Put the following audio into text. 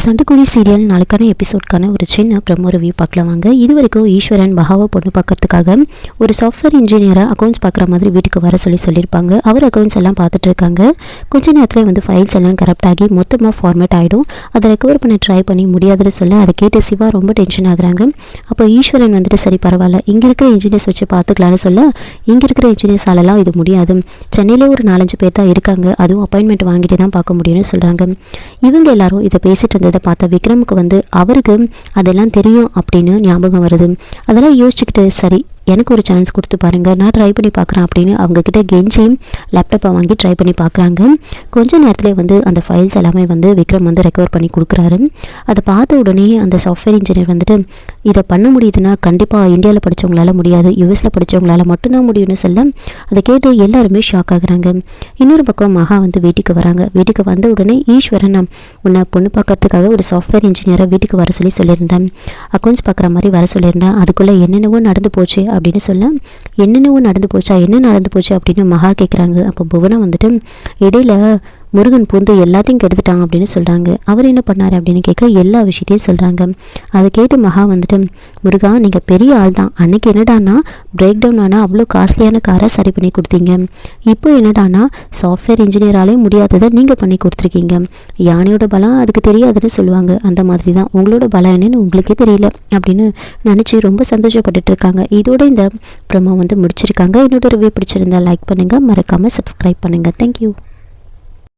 சண்டுக்குழி serial நாளுக்கான எபிசோட்கான ஒரு சின்ன ப்ரமோ ரிவ்யூ பார்க்கலாம் வாங்க. இது வரைக்கும் ஈஸ்வரன் மகாவை பொண்ணு பார்க்கறதுக்காக ஒரு சாஃப்ட்வேர் இன்ஜினியரை அக்கௌண்ட்ஸ் பார்க்குற மாதிரி வீட்டுக்கு வர சொல்லியிருப்பாங்க. அவர் அக்கௌண்ட்ஸ் எல்லாம் பார்த்துட்டு இருக்காங்க. கொஞ்ச நேரத்தில் ஃபைல்ஸ் எல்லாம் கரெக்ட் ஆகி மொத்தமாக ஃபார்மேட் ஆகிடும். அதை ரெக்கவர் பண்ண ட்ரை பண்ணி முடியாதுன்னு சொல்ல அதை கேட்டு சிவா ரொம்ப டென்ஷன் ஆகுறாங்க. அப்போ ஈஸ்வரன் சரி பரவாயில்ல, இங்கே இருக்கிற இன்ஜினியர்ஸ் வச்சு பார்த்துக்கலான்னு சொல்ல, இங்கே இருக்கிற இன்ஜினியர்ஸாலலாம் இது முடியாது, சென்னையிலே ஒரு 4-5 பேர் தான் இருக்காங்க, அதுவும் அப்பாயின்மெண்ட் வாங்கிட்டு தான் பார்க்க முடியும்னு சொல்கிறாங்க. இவங்க எல்லாரும் இதை பேசிட்டு இருந்ததை பார்த்த விக்ரமுக்கு அவருக்கு அதெல்லாம் தெரியும் அப்படின்னு ஞாபகம் வருது. அதெல்லாம் யோசிச்சுக்கிட்டு சரி எனக்கு ஒரு சான்ஸ் கொடுத்து பாருங்கள், நான் ட்ரை பண்ணி பார்க்குறேன் அப்படின்னு அவங்கக்கிட்ட கெஞ்சி லேப்டாப்பை வாங்கி ட்ரை பண்ணி பார்க்குறாங்க. கொஞ்ச நேரத்தில் அந்த ஃபைல்ஸ் எல்லாமே விக்ரம் ரெக்கவர் பண்ணி கொடுக்குறாரு. அதை பார்த்த உடனே அந்த சாஃப்ட்வேர் இன்ஜினியர் இதை பண்ண முடியுதுன்னா கண்டிப்பாக இந்தியாவில் படித்தவங்களால முடியாது, யூஎஸில் படித்தவங்களால மட்டும்தான் முடியும்னு சொல்ல அதை கேட்டு எல்லாருமே ஷாக் ஆகுறாங்க. இன்னொரு பக்கம் மகா வீட்டுக்கு வராங்க. வீட்டுக்கு வந்த உடனே ஈஸ்வரன் உன்னை பொண்ணு பார்க்கறதுக்காக ஒரு சாஃப்ட்வேர் இன்ஜினியரை வீட்டுக்கு வர சொல்லியிருந்தேன், அக்கௌண்ட்ஸ் பார்க்குற மாதிரி வர சொல்லியிருந்தேன், அதுக்குள்ளே என்னென்னவோ நடந்து போச்சு அப்படின்னு சொல்ல, என்னென்னவோ நடந்து போச்சா, என்ன நடந்து போச்சு அப்படின்னு மகா கேட்குறாங்க. அப்போ புவனா இடையில முருகன் பூந்து எல்லாத்தையும் கெடுத்துட்டான் அப்படின்னு சொல்கிறாங்க. அவர் என்ன பண்ணார் அப்படின்னு கேட்க எல்லா விஷயத்தையும் சொல்கிறாங்க. அதை கேட்டு மகா முருகா நீங்கள் பெரிய ஆள் தான், அன்னைக்கு என்னடானா பிரேக் டவுன் ஆனால் அவ்வளோ காஸ்ட்லியான காரை சரி பண்ணி கொடுத்தீங்க, இப்போ என்னடானா சாஃப்ட்வேர் இன்ஜினியராலே முடியாததை நீங்கள் பண்ணி கொடுத்துருக்கீங்க, யானையோட பலம் அதுக்கு தெரியாதுன்னு சொல்லுவாங்க, அந்த மாதிரி தான் உங்களோட பலம் என்னன்னு உங்களுக்கே தெரியல அப்படின்னு நினச்சி ரொம்ப சந்தோஷப்பட்டுட்டு இருக்காங்க. இதோட இந்த ப்ரோமோ முடிச்சிருக்காங்க. என்னோட ரிவ்யூ பிடிச்சிருந்தா லைக் பண்ணுங்கள், மறக்காமல் சப்ஸ்கிரைப் பண்ணுங்கள். தேங்க்யூ.